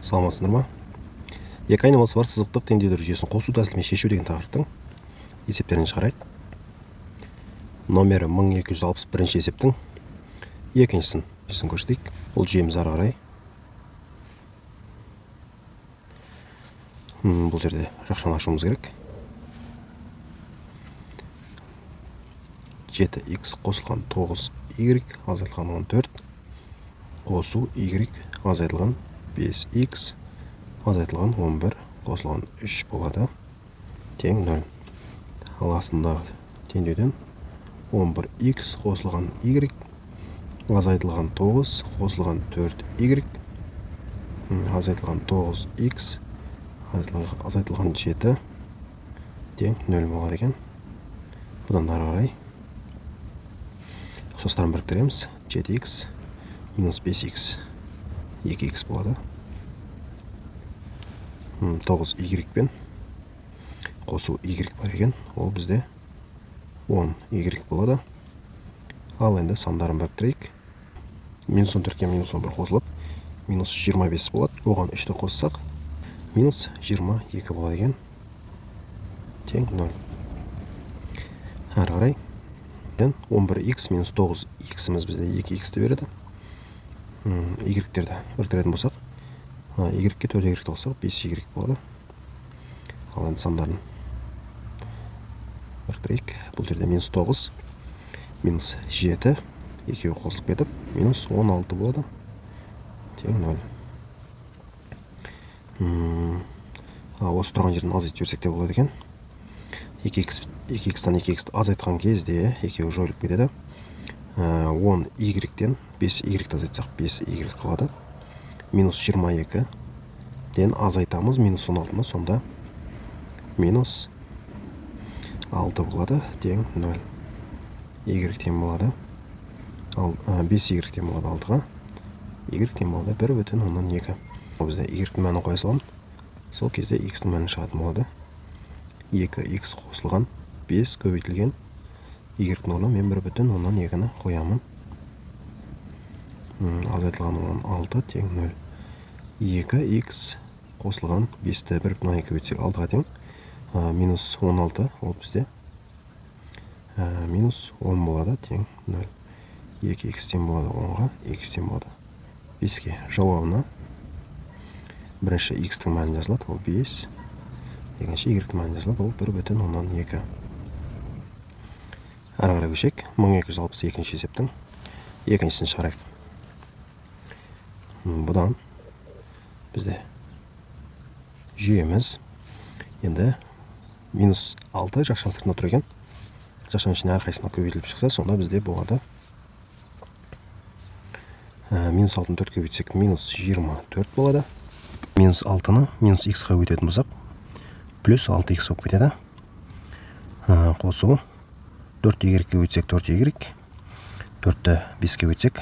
Саламатсыздар ма? Екі айнымасы бар сызықтық теңдеулер жүйесін қосу тәсілімен шешу деген тақырыптың есептерін шығарайық. Номері 1261 есептің екіншісін көрсетейік. Бұл жүйеміз ары қарай. Бұл жерде жақшаны ашуымыз керек. 7x қосылған 9y азайтылған 14 қосу y азайтылған 5x азайтылған 11 қосылған 3 болады, тең 0. Ал астындағы теңдеуден 11x қосылған y азайтылған 9 қосылған 4y азайтылған 9x азайтылған 7 тең 0 болады екен. Бұдан ары қарай ұқсастарын біріктіреміз. 7x минус 5x 2x болады. 9y пен қосу y бар екен. Ол бізде 10y болады. Ал енді сандарын біріктірейік. Минус 14-ке минус 11 қосылып, минус 25 болады. Оған 3-ті қоссақ, минус 22 болады екен. Тең 0. Әрі қарай 11x минус 9x'іміз бізде 2x'ті береді. Y-терді біріктіретін болсақ, y-ке 4y қоссақ 5y болады. Ал енді сандарын біріктірейік. Бұл жерде минус 9 минус 7 екеуі қосылып кетіп, минус 16 болады. Тең 0. Осы тұрған жерден азайтып жіберсек те болады екен. 2x-тан 2x-ті азайтқан кезде екеуі жойылып кетеді. 10y-ден 5y-ті азайтсақ 5y қалады. Минус 22-ден азайтамыз минус 16-ны, сонда минус 6 болады, тең 0. Y тең болады. Ал 5y тең болады 6-ға. Y тең болады 1,2. Бізде y-дің мәнін қоя саламын. Сол кезде x-дің мәнін шығатын болады. 2x қосылған 5 көбейтілген y-дің орнына мен 1,2-ні қоямын. Азайтылған 6 тең 0. 2x қосылған 5-ті 1,2 көбейтсек 6-ға тең. Минус 16, ол бізде минус 10 болады, тең 0. 2x тең болады 10-ға, x тең болады 5-ке. Жауабына бірінші x-тің мәнін жазылады, ол 5. Екінші y-тің мәнін жазылады, ол 1,2. Әрі қарай көшейік. 1262 есептің екіншісін шығарайық. Бұдан бізде жүйеміз енді минус 6 жақшаның сыртында тұр екен. Жақшаның ішіне әрқайсысына көбейтіліп шықса, сонда бізде болады минус 6-ны 4 көбейтсек минус 24 болады. Минус 6-ны минус x-ға өтетін болсақ, плюс 6x болып кетеді. Қосу 4y-ге өтсек 4y, 4-ті 5-ке өтсек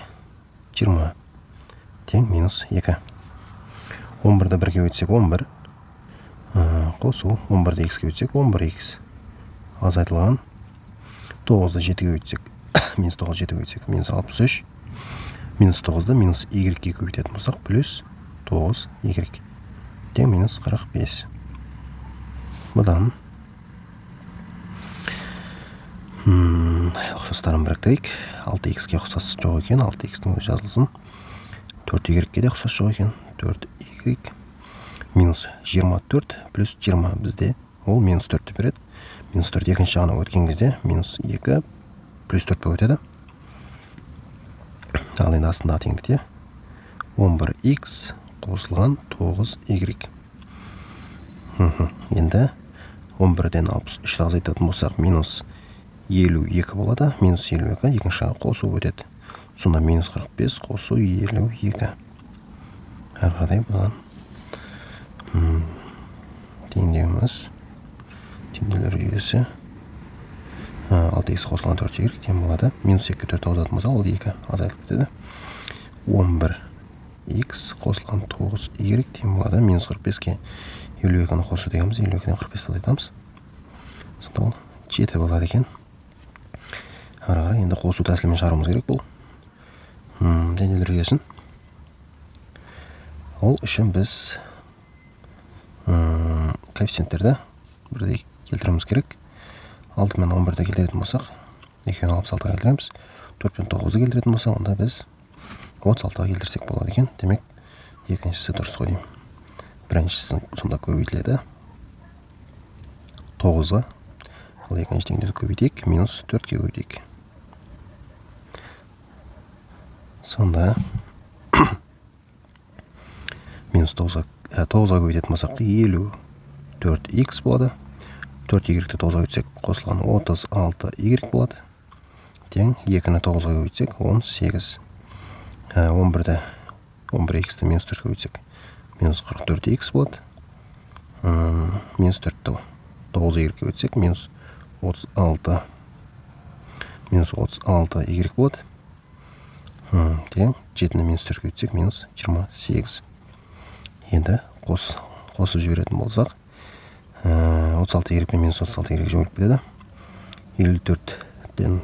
20 тең минус 2. 11-ді 1-ге өтсек 11. Қосу 11-ді x-ке өтсек 11x. Азайтылған 9-ды 7-ге өтсек минус 9 7-ге өтсек минус 63. Минус 9-ды минус y-ге көбейтетін болсақ, плюс 9y тең минус 45. Бұдан ұқсастарын біріктірейік. 6x-ке ұқсас жоқ екен, 6x-тің өзі жазылсын. 4y-ге де ұқсас жоқ екен, 4y минус 24 плюс 20 бізде ол минус 4-ті береді. Минус 4 екінші жағына өткен кезде минус 2 плюс 4 болып өтеді. Ал енді астындағы теңдікте 11x қосылған 9y. Енді 11-ден 63-ті азайтатын болсақ, минус 52 болады. Минус 52 екінші жағына қосу өтеді. Сонда минус 45 қосу 52. Әрі қарай бұдан теңдеуіміз, теңдеулер жүйесі 6x қосылған 4y тең болады. Минус 2-ге 4 ауызатын болса, ол 2 азайтылып кетеді. 11x қосылған 9y тең болады. Минус 45-ке 52-ні қосу дегеніміз, 52-ден 45-ті азайтамыз. Сонда ол 7 болады екен. Ары қарай енді қосу тәсілімен шығаруымыз керек бұл теңдеулер жүйесін. Ол үшін біз коэффициенттерді бірдей келтіруіміз керек. 6 мен 11-ді келтіретін болсақ, екеуін 66-ға келтіреміз. 4 пен 9-ды келтіретін болсақ, онда біз 36-ға келтірсек болады екен. Демек, екіншісі дұрыс қой деймін. Біріншісі сонда көбейтіледі 9-ға. Ал екінші деңгейді көбейтейік, минус 4-ке көбейтейік. Сонда минус 9-ға көбейтетін болсақ, 54х болады. 4y-ті 9-ға көбейтсек, қосылған 36y болады. Тең 2-ні 9-ға көбейтсек, 18. 11x-ті минус 4-ге көбейтсек, минус 44x болады. Минус 4-ті 9y-ге көбейтсек, минус 36. Минус 36y болады. Тең 7-ні минус 4-ге көбейтсек, минус 28. Енді қосып жіберетін болсақ, 36y пен минус 36y жойылып кетеді. 54-тен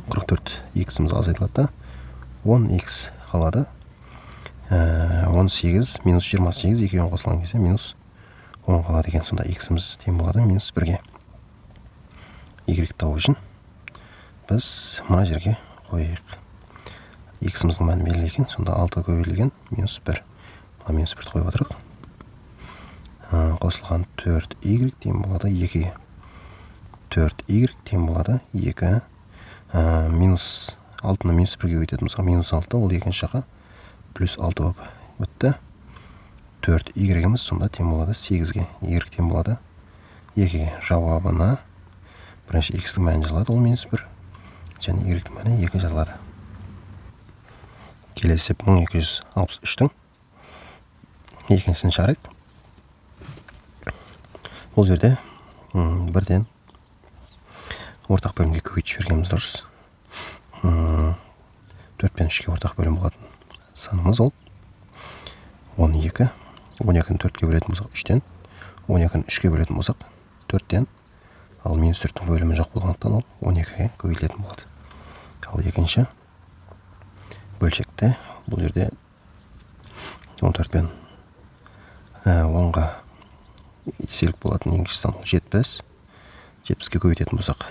44x-іміз азайтылады. 10x қалады. 18 минус 28 екеуін қосылған кезде минус 10 қалады екен. Сонда x-іміз тең болады минус 1-ге. Y тауып үшін біз мына жерге қойайық. X-іміздің мәні белгілі екен. Сонда 6 көбейтілген минус 1. Мына минус 1-ді қойып отырық. Қосылған 4y тең болады 2-ге. 4y тең болады 2. Минус 6-ны минус 1-ге көбейтетін болсақ, минус 6, ол екінші жаққа плюс 6 болып өтті. 4y-іміз сонда тең болады 8-ге. Y тең болады 2-ге. Жауабына бірінші x-дің мәні жазылады, ол минус 1. Және y-дің мәні 2 жазылады. Келесі 1263-тің екіншісін шығарайық. Бұл жерде бірден ортақ бөлімге көбейтіп жібергеніміз дұрыс. 4 пен 3-ке ортақ бөлім болатын санымыз ол 12. 12-ні 4-ке бөлетін болсақ 3-тен, 12-ні 3-ке бөлетін болсақ 4-тен, ал минус 4-тің бөлімі жоқ болғандықтан ол 12-ге көбейтілетін болады. Ал екінші бөлшекті бұл жерде 14 пен 10-ға еселік болатын енгіш сан 70. 70-ке көбейтетін болсақ,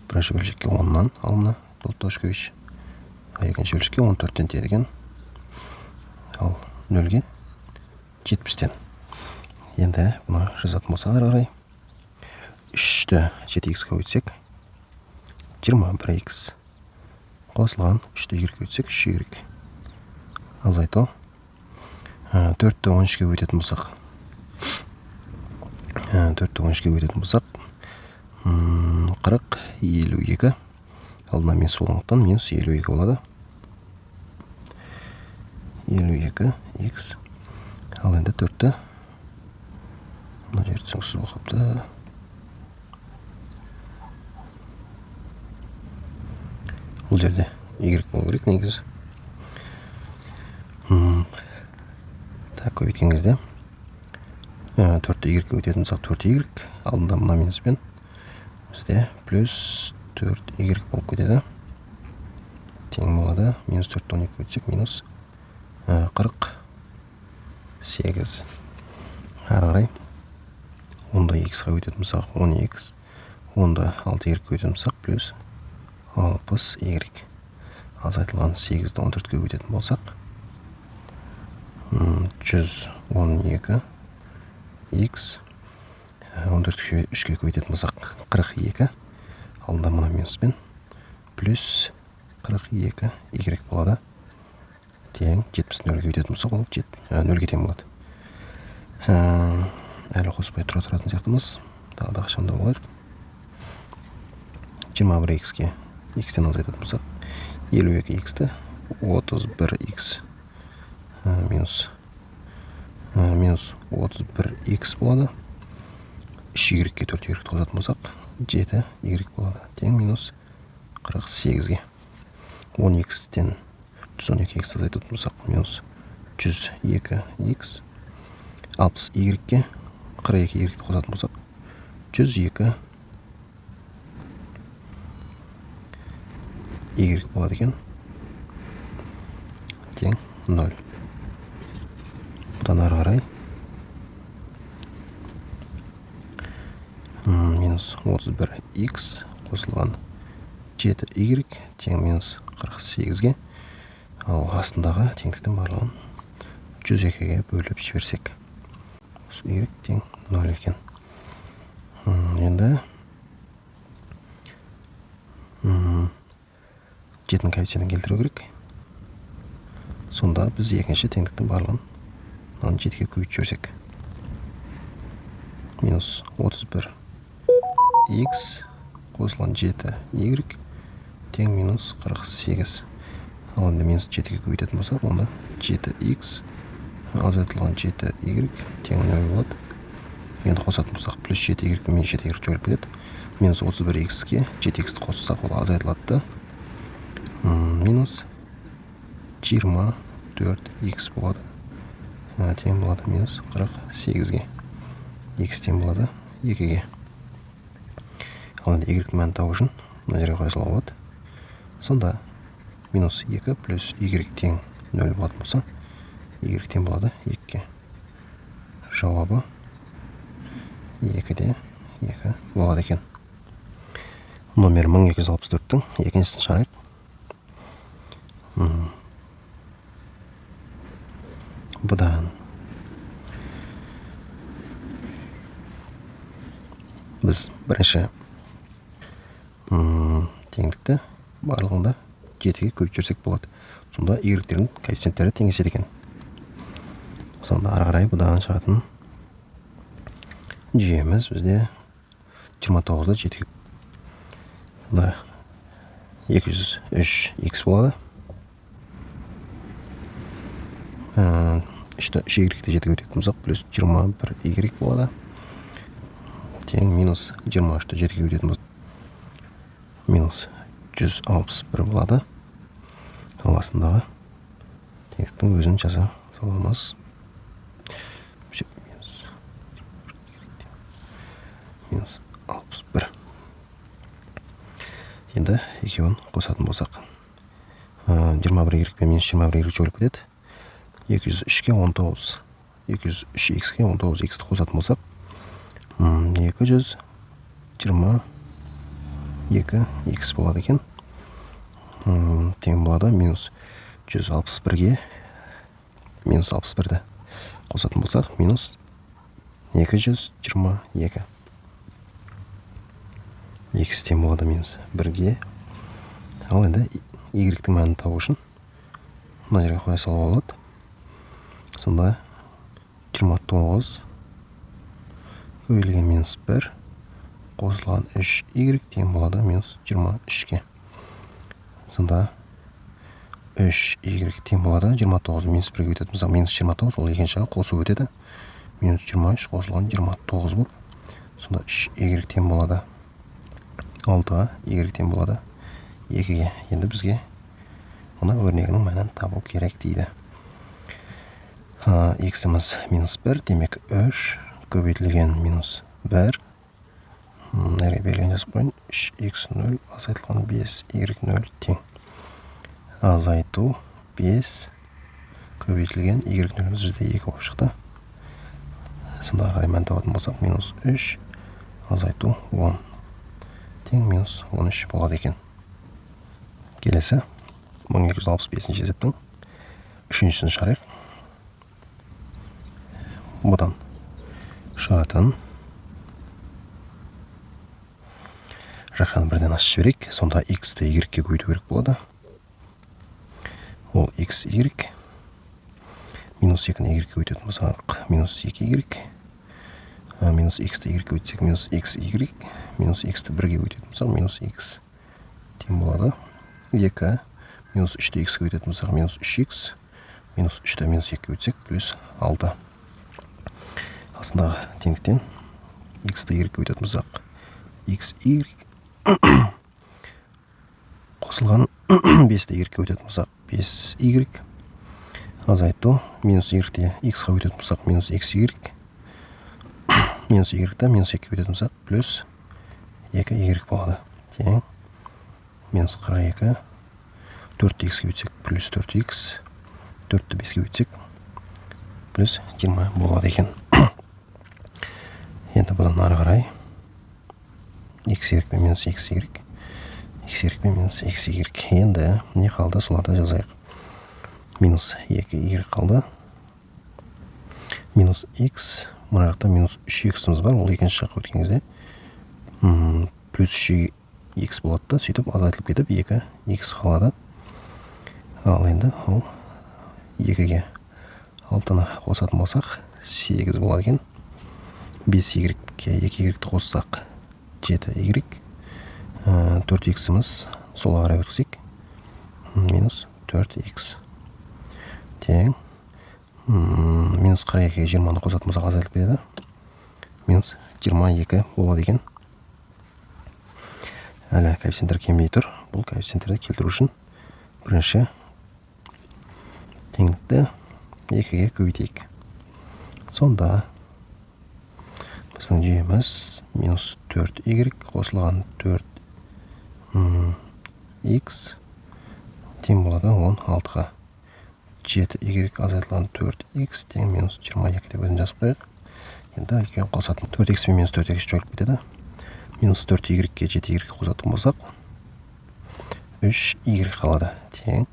бірінші бөлшекке 10-нан алымына толықтауыш көбейші. Екінші бөлшекке 14-тен тиеді. Ал 0-ге 70-тен. Енді бұны жазатын болсақ ары қарай. 3-ті 7x-қа көбейтсек, 21x. Қосылған 3-ті y-ге көбейтсек, 3y. Азайту. 4-ті 13-ке көбейтетін болсақ, 40, 52. Алдына минус болғандықтан минус 52 болады. 52x. Ал енді 4-ті мына жер түсініксіз болып қалыпты. Бұл жерде y болу керек негізі. Көбейткен кезде 4-ті y-ге көбейтетін болсақ 4y, алдында мына минуспен бізде плюс 4y болып кетеді. Тең болады минус 4-ті 12 көбейтсек минус 48. Ары қарай 10-ды x-ға көбейтетін болсақ 10x, 10-ды 6y-ге көбейтетін болсақ плюс 60y. Азайтылған 8-ді 14-ге көбейтетін болсақ 112x, 14-ті 3-ге көбейтетін болсақ 42. Алдында мына минуспен плюс 42 y болады. Тең 70 0-ге көбейтетін болсақ, ол 0-ге тең болады. Әлі қоспай тұратын сияқтымыз. Тағы да қашанда болайық. 21x-ке x-тен азайтатын болсақ, 52x-ті 31x минус 31x болады. 3y-ге 4y қосатын болсақ, 7y болады. Тең минус 48-ге. 10x-тен 112x азайтатын болсақ, минус 102x. 60y-ге 42y қосатын болсақ, 102 y болады екен. Тең 0. бұдан ары қарай минус 31x қосылған 7y тең минус 48-ге, ал астындағы теңдіктің барлығын 102-ге бөліп жіберсек, y тең 0 екен. Енді 7-нің коэффициентін келтіру керек. Сонда біз екінші теңдіктің барлығын 7-ге көбейтіп жіберсек, минус 31x қосылған 7y тең минус 48. Ал енді минус 7-ге көбейтетін болсақ, онда 7x азайтылған 7y тең 0 болады. Енді қосатын болсақ, плюс 7y минус 7y жойылып кетеді. Минус 31x-ке 7x-ті қоссақ, ол азайтылады. Минус 24x болады. Тең болады минус 48-ге. X тең болады 2-ге. Ал енді y мәнін табу үшін мына жерге қоя салуға болады. Сонда минус 2 плюс y тең 0 болатын болса, y тең болады 2-ге. Жауабы 2-де 2 болады екен. Номер 1264-тің екіншісін шығарайық. Бұдан біз бірінші теңдікті барлығында 7-ге көбейтіп жіберсек болады. Сонда y-тердің коэффициенттері теңеседі екен. Сонда ары қарай бұдан шығатын жүйеміз бізде 29-ды 7-ге. Сонда 203x болады. 3y-ді 7-ге өтетін болсақ, плюс 21y болады. Тең минус 23-ді 7-ге өтетін болсақ, минус 161 болады. Ал астындағы теңдіктің өзін жаза саламыз. Минус 61. Енді екеуін қосатын болсақ, 21y пен минус 21y жойылып кетеді. 203-ке 19, 203x-ке 19x-ті қосатын болсақ, 222x болады екен. Тең болады минус 161-ге минус 61-ді қосатын болсақ, минус 222. X тең болады минус 1-ге. Ал енді y-тің мәнін табу үшін мына жерге қоя салуға болады. Сонда 29 көбейтілген минус 1 қосылған 3y тең болады минус 23-ке. Сонда 3y тең болады 29 минус 1-ге өтетін болсақ, минус 29, ол екінші қосу өтеді. Минус 23 қосылған 29 болып. Сонда 3y тең болады 6-ға, y тең болады 2-ге. Енді бізге мына өрнегінің мәнін табу керек дейді. X-іміз минус 1, демек 3 көбейтілген минус 1. Нәрге берген жазып қойын. 3x0 азайтылған 5y0 тең. Азайту 5 көбейтілген y0-іміз бізде 2 болып шықты. Сонда қарай мән табатын болсақ, минус 3 азайту 10 тең минус 13 болады екен. Келесі 1265-ші есептің үшіншісін шығарайық. Бұдан шығатын жақшаны бірден ашып жіберейік. Сонда x-ті y-ге көбейту керек болады. Ол x, y. Минус 2-ні y-ге көбейтетін болсақ, минус 2y. Минус x-ті y-ге көбейтсек, минус x, y. Минус x-ті 1-ге көбейтетін болсақ, минус x тең болады 2. Минус 3-ті x-ге көбейтетін болсақ, минус 3x. Минус 3-ті минус 2-ге көбейтсек, плюс 6. Астындағы теңдіктен x-ті y-ге көбейтетін болсақ, x, y. Қосылған 5-ті y-ге көбейтетін болсақ, 5y. Азайту минус y-ті x-ға көбейтетін болсақ, минус x, y. Минус y-ті минус 2-ге көбейтетін болсақ, плюс 2y болады. Тең минус 42. 4-ті x-ге көбейтсек, плюс 4x. 4-ті 5-ге көбейтсек, плюс 20 болады екен. Енді бұдан ары қарай xy пен минус xy, xy пен минус xy. Енді не қалды, соларды жазайық. Минус 2y қалды. Минус x, мына жақта минус 3x'іміз бар, ол екінші жаққа өткен кезде плюс 3x болады да, сөйтіп азайтылып кетіп 2x қалады. Ал енді ол 2-ге 6-ны қосатын болсақ 8 болады екен. 5y-ге 2y-ді қоссақ 7y, 4x-іміз солға қарай өткізейік. Минус 4x тең минус 42-ге 20-ны қосатын болсақ азайтылып кетеді. Минус 22 болады екен. Әлі коэффициенттер кемей тұр. Бұл коэффициенттерді келтіру үшін бірінші теңдікті 2-ге көбейтейік. Сонда біздің жүйеміз минус 4y қосылған 4x тең болады 16-ға. 7y азайтылған 4x тең минус 22 деп өзін жазып қойық. Енді екеуін қосатын 4x пен минус 4x жойылып кетеді. Минус 4y-ге 7y қосатын болсақ 3y қалады. Тең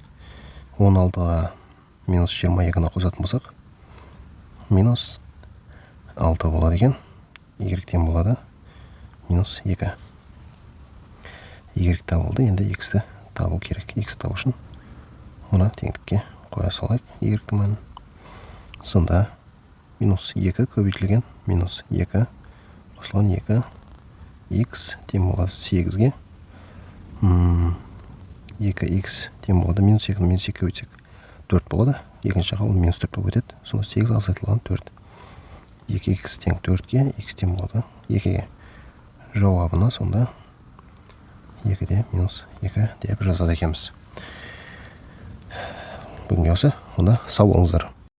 16-ға минус 22-ны қосатын болсақ минус 6 болады екен. Y тең болады минус 2. Y табылды. Енді x-ті табу керек. X табу үшін мұны теңдікке қоя салайық. Y-ті мәнін. Сонда минус 2 көбейтілген минус 2 қосылған 2 x тең болады 8-ге. 2x тең болады минус 2-ні минус 2 өтсек 4 болады. Екінші жаққа ол минус 4 болып өтеді. Сонда 8 азайтылған 4. 2x тең 4-ге, x тең болады 2-ге. Жауабына сонда 2-де минус 2 деп жазады екенбіз. Бүгінге осы. Онда сау болыңыздар.